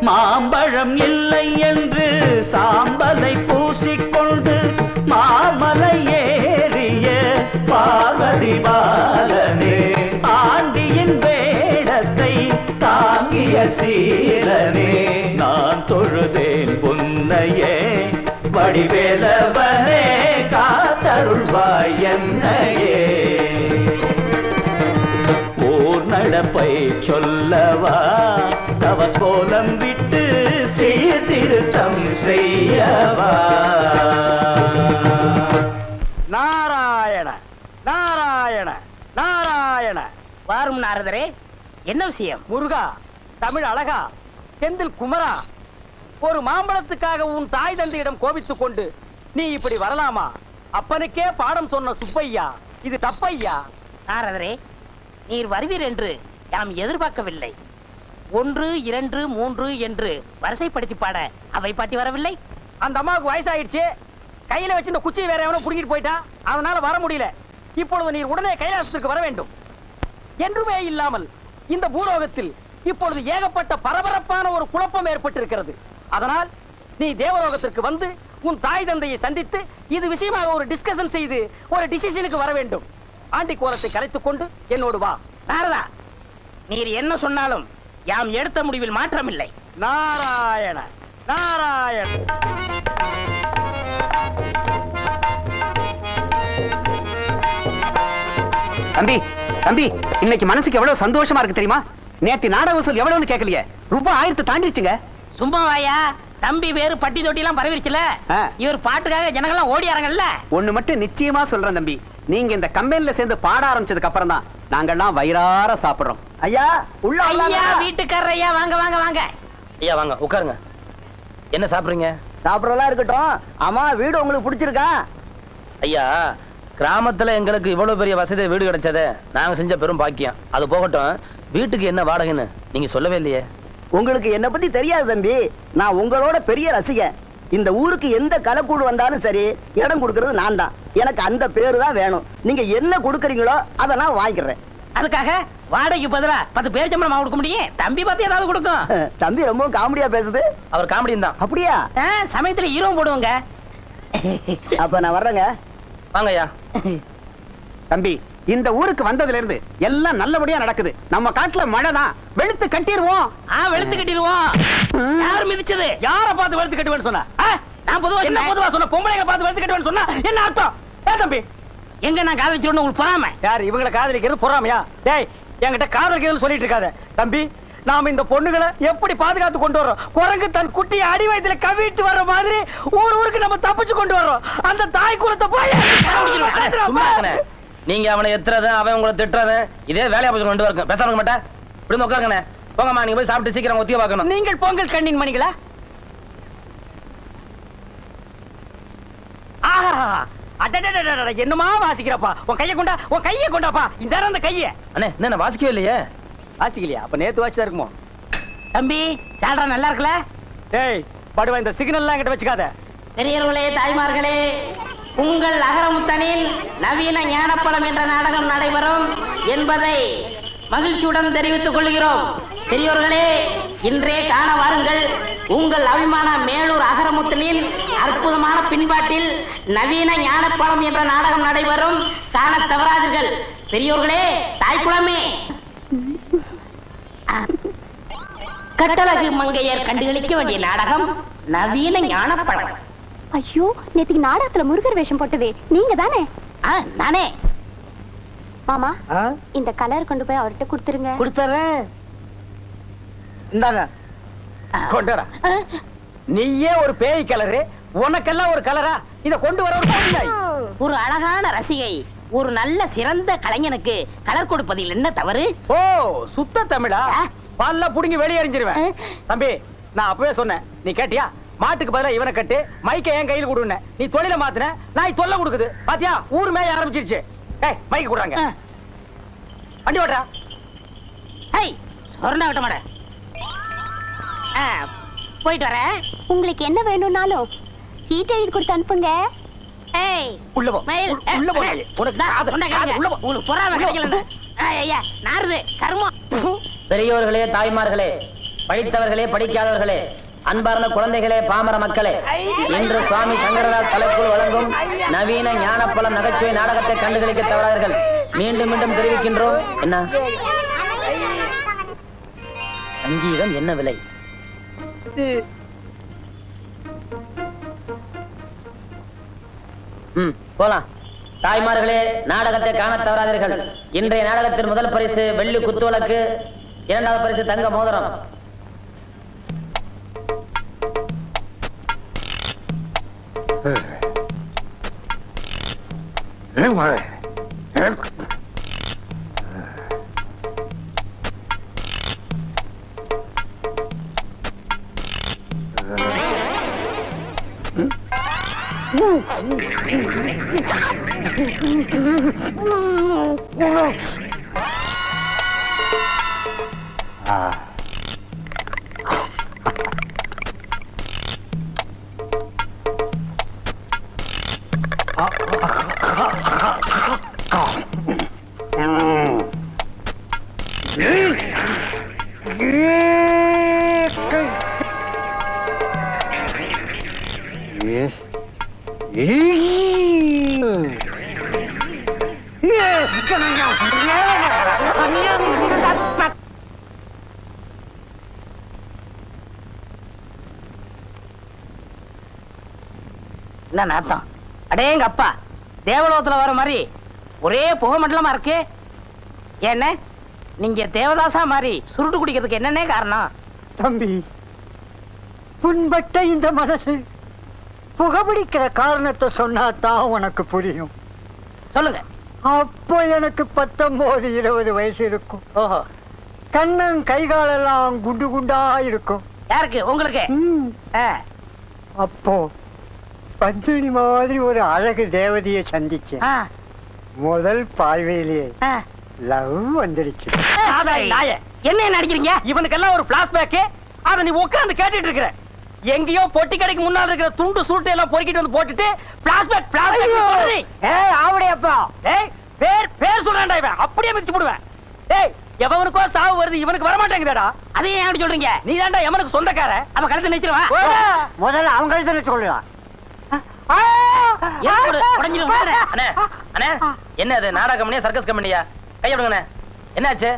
மாம்பழம் இல்லை என்று சாம்பலை பூசிக்கொண்டு மாமலை ஏறிய பார்வதி பாலனே, ஆண்டியின் வேடத்தை தாங்கிய சீலனே, நான் தொழுதேன் புன்னையே வடிவேலவனே, காத்தருள்வாய் என்னையே. ஊர் நடப்பை சொல்லவா தவ கோலம் விட்டு சீர்திருத்தம் செய்யவா. நாராயண நாராயண நாராயண. வாரும் நாரதரே, என்ன விஷயம்? முருகா, தமிழ் அழகா, செந்தில் குமரா, ஒரு மாம்பழத்துக்காக உன் தாய் தந்தையிடம் கோபித்துக் கொண்டு நீ இப்படி வரலாமா? அப்பனுக்கே பாடம் சொன்ன சுப்பையா, இது தப்பையா. நாரதரே, நீர் வருவீர் என்று யாம் எதிர்பார்க்கவில்லை. 1 2 3 என்று வரிசைப்படுத்தி பாட அவை பாட்டி வரவில்லை. அந்த அம்மாவுக்கு வயசாயிடுச்சு, கையில வச்சு இந்த குச்சியை வேற எவனோ புடுங்கிட்டு போயிட்டா, அதனால வர முடியல. இப்பொழுது நீர் உடனே கைலாசத்திற்கு வர வேண்டும். என்றுமே இல்லாமல் இந்த பூலோகத்தில் இப்பொழுது ஏகப்பட்ட பரபரப்பான ஒரு குழப்பம் ஏற்பட்டிருக்கிறது. அதனால் நீ தேவலோகத்திற்கு வந்து உன் தாய் தந்தையை சந்தித்து இது விஷயமாக ஒரு டிஸ்கஷன் செய்து ஒரு டிசிஷனுக்கு வர வேண்டும். ஆண்டி கோலத்தை கலைத்துக் கொண்டு என்னோடு வா. நாரதா, நீர் என்ன சொன்னாலும் யாம் எடுத்த முடிவில் மாற்றமில்லை. நாராயண நாராயண. தம்பி தம்பி, இன்னைக்கு மனசுக்கு எவ்வளவு சந்தோஷமா இருக்கு தெரியுமா? நேத்து நாடக வசூல் எவ்வளவுன்னு கேட்கலையே, ரூபாய் 1000 தாண்டிடுச்சுங்க. சும்மா வாயா, தம்பி வேறு பட்டி தொட்டி எல்லாம் பரவிருச்சுல. இவர் பாட்டுக்காக ஜனங்கள்லாம் ஓடியாரங்கல்ல. ஒண்ணு மட்டும் நிச்சயமா சொல்றேன் தம்பி, நீங்க இந்த கம்பெனில சேர்ந்து பாட ஆரம்பிச்சதுக்கு அப்புறம் தான் நாங்கெல்லாம் வயிறார சாப்பிடுறோம். ஐயா உள்ள ஐயா, வீட்டுக்காரர் ஐயா, வாங்க வாங்க வாங்க. ஐயா வாங்க உட்காருங்க. என்ன சாப்பிடுறீங்க? சாப்பிடறதெல்லாம் இருக்கட்டும். ஆமா, வீடு உங்களுக்கு பிடிச்சிருக்கா? ஐயா, கிராமத்துல எங்களுக்கு இவ்வளவு பெரிய வசதி வீடு கிடைச்சதே நாங்க செஞ்ச பெரும் பாக்கியம். அது போகட்டும், வீட்டுக்கு என்ன வாடகைன்னு நீங்க சொல்லவே இல்லையே. உங்களுக்கு என்ன பத்தி தெரியாது தம்பி, நான் உங்களோட பெரிய ரசிகன். இந்த ஊருக்கு எந்த கலக்கூடு வந்தாலும் சரி, இடம் கொடுக்கறது நான் தான். எனக்கு அந்த பேரு தான் வேணும். நீங்க என்ன கொடுக்கறீங்களோ அதை நான் வாங்கிக்கிறேன். அதுக்காக வாடகைக்கு பதிலா 10 பேர் சம்பளம் கொடுக்க முடியும்? தம்பி பார்த்து ஏதாவது கொடுக்கும். தம்பி ரொம்ப காமெடியா பேசுது. அவர் காமெடியும் தான். அப்படியா? சமயத்துல ஹீரோ போடுவாங்க. அப்ப நான் வர்றேங்க. வாங்க ஐயா. தம்பி, இந்த ஊருக்கு வந்ததுல இருந்து எல்லாம் நல்லபடியா நடக்குது. நம்ம காட்டுல மழை தான், வெளுத்து கட்டிடுவோம். வெளுத்து கட்டிடுவோம். யார் மிதிச்சது? யார பார்த்து வெளுத்து கட்டுவேன்னு சொன்னா? நான் பொதுவா என்ன பொதுவா சொன்ன? பொம்பளைங்க பார்த்து வெளுத்து கட்டுவேன்னு சொன்னா என்ன அர்த்தம்? தம்பி, எங்க நான் காதலிச்சிருந்தேன் உங்களுக்கு பொறாம? யார் இவங்களை காதலிக்கிறது பொறாமையா? டேய், என்கிட்ட காதலிக்கிறதுன்னு சொல்லிட்டு இருக்காத தம்பி. நாம இந்த பொண்ணுகளை எப்படி பாதுகாத்து கொண்டு வர்றோம்? குரங்கு தன் குட்டியை அடி வயத்துல கவிட்டு வர்ற மாதிரி ஊருக்கு நம்ம தப்பிச்சு கொண்டு வர்றோம். அந்த தாய் குலத்தை போய் நீங்க அவனை எத்துறது, அவன் உங்களை திட்டுறது, இதே வேலையா போச்சு 2 பேருக்கும். பேசாம இருக்க மாட்டேன். இப்படி உட்காருங்கண்ணே. போங்கம்மா, நீங்க போய் சாப்பிட்டு சீக்கிரம் ஒத்திய பார்க்கணும். நீங்கள் பொங்கல் கண்ணின் மணிகளா? என்னமா வாசிக்கிறப்பா? உன் கையை கொண்டா, உன் கையை கொண்டாப்பா. இந்த அந்த கையை அண்ணே என்ன வாசிக்கவே இல்லையே. வாசிக்கலையா? அப்ப நேத்து வாசிச்சா இருக்குமோ? தம்பி, சால்ரா நல்லா இருக்குல்ல? டேய் படுவா, இந்த சிக்னல்லாம் என்கிட்ட வச்சுக்காத. பெரியவர்களே, தாய்மார்களே, உங்கள் அகரமுத்தனில் நவீன ஞானப்பழம் என்ற நாடகம் நடைபெறும் என்பதை மகிழ்ச்சியுடன் தெரிவித்துக் கொள்கிறோம். பெரியோர்களே, இன்றே காண வாருங்கள். உங்கள் அபிமான மேலூர் அகரமுத்தனின் அற்புதமான பின்பாட்டில் நவீன ஞானப்பழம் என்ற நாடகம் நடைபெறும். காண தவறாதீர்கள். பெரியோர்களே, தாய்க்குளமே, கட்டழகு மங்கையர் கண்டுகளிக்க வேண்டிய நாடகம் நவீன ஞானப்பழம். ஐயோ, நேத்துக்கு நாடகத்துல முருகர் வேஷம் போட்டதே நீங்க தானே? நானே. மாமா, இந்த கலர் கொண்டு போய் அவர்கிட்ட கொடுத்துருங்க. கொடுத்துறேன். இந்தாங்க கொண்டடா. நீயே ஒரு பேய் கலரு, உனக்கெல்லாம் ஒரு கலரா? இத கொண்டு வர ஒரு அழகான ரசிகை, ஒரு நல்ல சிறந்த கலைஞனுக்கு கலர் கொடுப்பதில் என்ன தவறு? ஓ, சுத்த தமிழா? பால்ல புடுங்கி வெளியே எறிஞ்சிருவேன். தம்பி, நான் அப்பவே சொன்னேன், நீ கேட்டியா? மாட்டுக்கு பதிலா இவனை கட்டு, மைக்க என் கையில் கொடுன்னு. நீ தொழில மாத்தின, நாய் தொல்லை கொடுக்குது. பாத்தியா, ஊர் மேய ஆரம்பிச்சிருச்சு. ஏய், மைக்க கொடுறாங்க. வண்டி ஓட்டா. ஹை, சொர்ணா விட்ட மாட. போயிட்டு வரேன். உங்களுக்கு என்ன வேணும்னாலும் சீட் எழுதி கொடுத்து அனுப்புங்க. ஏய் உள்ள போ. மயில், உள்ள போ. ஏய், உனக்கு இந்தா, காது- சொன்னா காது கேளுங்க. உள்ள போ. உங்களுக்கு பொறாமை கிடைக்கலன்னு. ஐயா நாருது கருமம். பெரியோர்களே, தாய்மார்களே, படித்தவர்களே, படிக்காதவர்களே, அன்பார்ந்த குழந்தைகளே, பாமர மக்களே, இன்று சுவாமி சங்கரதாஸ் கலைக்குழு வழங்கும் நவீன ஞானப்பழம் நகைச்சுவை நாடகத்தை கண்டுகளிக்க தவறார்கள். மீண்டும் மீண்டும் தெரிவிக்கின்றோம். என்ன சங்கீதம் என்ன விலை? போலாம். தாய்மார்களே, நாடகத்தை காண தவறாதீர்கள். இன்றைய நாடகத்தின் முதல் பரிசு வெள்ளி குத்துவிளக்கு, இரண்டாவது பரிசு தங்க மோதிரம். என்ன நாத்தம்? அடேங்க அப்பா, தேவலோகத்துல வர மாதிரி ஒரே புகை மண்டலமா இருக்கு. என்ன நீங்க தேவதாசா மாதிரி சுருட்டு குடிக்கிறதுக்கு என்னன்னே காரணம்? தம்பி, புண்பட்ட இந்த மனசு புகைப்பிடிக்கிற காரணத்தை சொன்னாதான் உனக்கு புரியும். சொல்லுங்க. அப்போ எனக்கு 19-20 வயசு இருக்கும். ஓஹோ, கண்ணன் கைகாலெல்லாம் குண்டு குண்டா இருக்கும். யாருக்கு? உங்களுக்கு? ம். ஆ, அப்போ பத்மினி மாதிரி ஒரு அழகு தேவதையை சந்திச்சேன். ஆ, முதல் பார்வையிலேயே ஆ. லவ் வந்துடுச்சு. சாதாரண நாயே. என்ன நடிக்கிறீங்க? இவனுக்கெல்லாம் ஒரு பிளாஷ்பேக். அத நீ உட்கார்ந்து கேட்டுட்டு இருக்கிற. எங்கேயோ பொட்டி கடைக்கு முன்னால இருக்கிற துண்டு சுருட்டை எல்லாம் பொறுக்கிட்டு வந்து போட்டுட்டு பிளாஷ்பேக் ஏய் ஆவடையப்பா, ஏய் பேர் சொல்றேன்டா இவன். அப்படியே மிதிச்சு போடுவேன். ஏய் எவனுக்கோ சாவு வருது, இவனுக்கு வர மாட்டேங்குதேடா. அதையும் ஏன் அப்படி சொல்றீங்க? நீ தான்டா எவனுக்கு சொந்தக்கார. அவ கழுத்தை நினைச்சிருவா. முதல்ல அவங்க எழுதுன்னு சொல்லலாம். அண்ணே, அண்ணே, என்ன அது? நாடக கம்பெனியா, சர்க்கஸ் கம்பெனியா? கைய விடுங்கண்ணே. என்னாச்சு?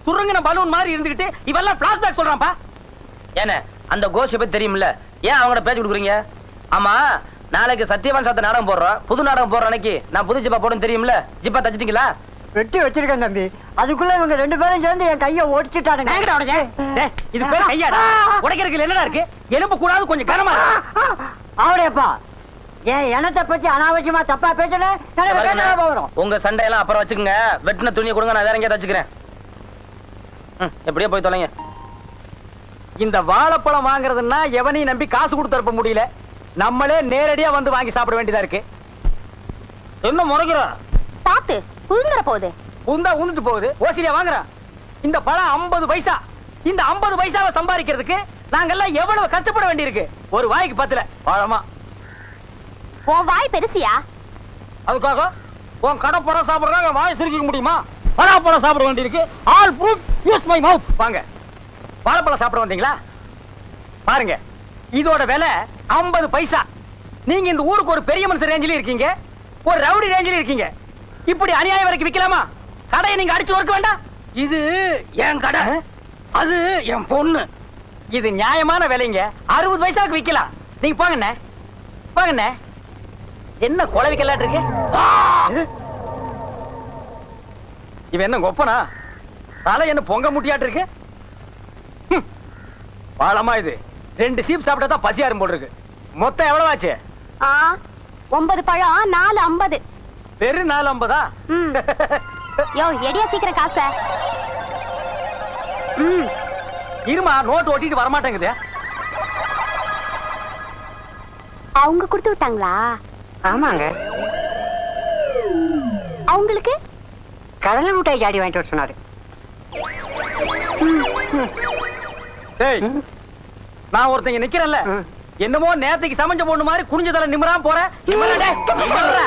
சுருங்கின பலூன் மாதிரி இருந்துகிட்டு இவெல்லாம் பிளாஷ்பேக் சொல்றான்ப்பா. ஏண்ணே, அந்த கோஷை பத்தி தெரியுமில்ல, ஏன் அவங்கள்ட்ட பேச்சு கொடுக்குறீங்க? ஆமா, நாளைக்கு சத்யவான் சாத்த நாடகம் போடுறோம். புது நாடகம் போடுற அன்னைக்கு நான் புது ஜிப்பா போடுன்னு தெரியுமில்ல? ஜிப்பா தச்சிட்டீங்களா? வெட்டி வச்சிருக்கேன் தம்பி. அதுக்குள்ள இவங்க 2 பேரும் சேர்ந்து என் கையை ஓடிச்சுட்டானுங்க. என்கிட்ட உடைச்சே. டேய், இது பேர் கையாடா. உடைக்கிறதுக்கு என்னடா இருக்கு? எலும்பு கூடாது, கொஞ்சம் கனமா இருக்கு. ஆவடையப்பா, என் இனத்தை பத்தி அனாவசியமா தப்பா பேசுறேன். எனக்கு வேண்டாம் வரும். உங்க சண்டையெல்லாம் அப்புறம் வச்சுக்கோங்க. வெட்டின துணியை கொடுங்க, நான் வேற எங்கேயா தச்சுக்கிறேன். எப்படியே போய் தொலைங்க. இந்த வாழைப்பழம் வாங்குறதுன்னா எவனையும் நம்பி காசு கொடுத்து அனுப்ப முடியல. நம்மளே நேரடியா வந்து வாங்கி சாப்பிட வேண்டியதா இருக்கு. என்ன முறைகிற? பாத்து புழுந்துற போகுது. உந்தா உந்துட்டு போகுது. ஓசிரியா வாங்குறான். இந்த பழம் 50 பைசா. இந்த 50 பைசாவை சம்பாதிக்கிறதுக்கு நாங்கெல்லாம் எவ்வளவு கஷ்டப்பட வேண்டியிருக்கு. ஒரு வாய்க்கு 10 பழமா. உன் வாய் பெருசியா? அதுக்காக உன் கடை பழம் சாப்பிடுறாங்க வாய் சுருக்கிக்க முடியுமா? பழம் சாப்பிட வேண்டியிருக்கு. All proof use my mouth. வாங்க, வாழைப்பழம் சாப்பிட வந்தீங்களா? பாருங்க, இதோட விலை 50 பைசா. நீங்க இந்த ஊருக்கு ஒரு பெரிய மனுஷன் ரேஞ்சில இருக்கீங்க, ஒரு ரவுடி ரேஞ்சில இருக்கீங்க. இப்படி அநியாயம் வரைக்கும் விக்கலாமா? கடையை நீங்க அடிச்சு ஒர்க்க வேண்டாம். இது என் கடை, அது என் பொண்ணு. இது நியாயமான விலைங்க. 60 பைசாக்கு விக்கலாம். நீங்க போங்கண்ணே, போங்கண்ணே. என்ன குழவிக்கலாட்டு இருக்கு? இவன் என்ன கொப்பனா? தலை என்ன பொங்க முட்டியாட்டு இருக்கு? பாலமா இது 2 சீப் சாப்பிட்டா தான் பசியாரும் போல் இருக்கு. மொத்தம் எவ்வளவு ஆச்சு? 9 பழம் 4.50. வெறும் 4.50. யோ எடியா சீக்கிரம் காசை. இருமா, நோட்டு ஒட்டிட்டு வரமாட்டேங்குது. அவங்க கொடுத்து விட்டாங்களா? ஆமாங்க, அவங்களுக்கு கடலை மிட்டாய் ஜாடி வாங்கிட்டு வர சொன்னாரு. டேய், நான் ஒருத்தங்க நிக்கிறேன்ல, என்னமோ நேத்துக்கு சமைஞ்ச பொண்ணு மாதிரி குனிஞ்ச தலை நிமிராம போற. நிமிர்றா டேய், நிமிர்றா.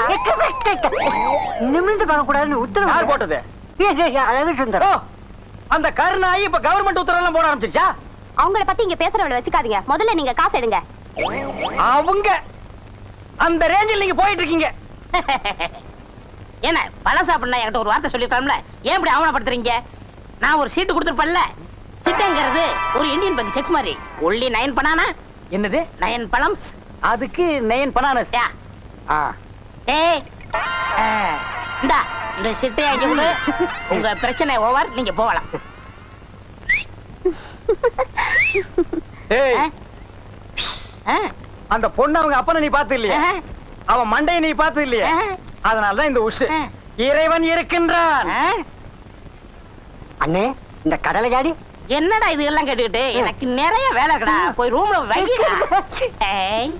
நிமிர்ந்து பார்க்க கூடாதுன்னு உத்தரவு யார் போட்டது? அழகு ஓ, சுந்தரம். அந்த கருணாயி இப்ப கவர்மெண்ட் உத்தரவு எல்லாம் போட ஆரம்பிச்சிருச்சா? அவங்கள பத்தி இங்க பேசுறவளை வச்சுக்காதீங்க. முதல்ல நீங்க காசு எடுங்க. அவங்க அந்த ரேஞ்சில் நீங்க போயிட்டு இருக்கீங்க. என்ன பழம் சாப்பிடணும் என்கிட்ட ஒரு வார்த்தை சொல்லிருக்கலாம்ல, ஏன் இப்படி அவமானப்படுத்துறீங்க? நான் ஒரு சீட்டு கொடுத்துருப்பேன்ல. சிட்டங்கிறது ஒரு இந்தியன் பேங்க் செக் மாதிரி. Only 9 banana. என்னது? 9 பழம்ஸ். அதுக்கு 9 பனானஸ். ஏய், இந்தா இந்த சிட்டை அங்க கொடு. உங்க பிரச்சனை ஓவர், நீங்க போகலாம். ஏய், ஆ, அந்த பொண்ணு அவங்க அப்பனை நீ பார்த்து இல்லையா? ஆ. அவன் மண்டையை நீ பார்த்து இல்லையா? ஆ. அதனாலதான் இந்த உஷு. ஆ. இறைவன் இருக்கின்றான். ஆ. அண்ணே இந்த கடலை ஜாடி என்னடா இது எல்லாம் கேட்டுக்கிட்டு? எனக்கு நிறைய வேலை இருக்கடா. போய் ரூம்ல வைடா. ஏய்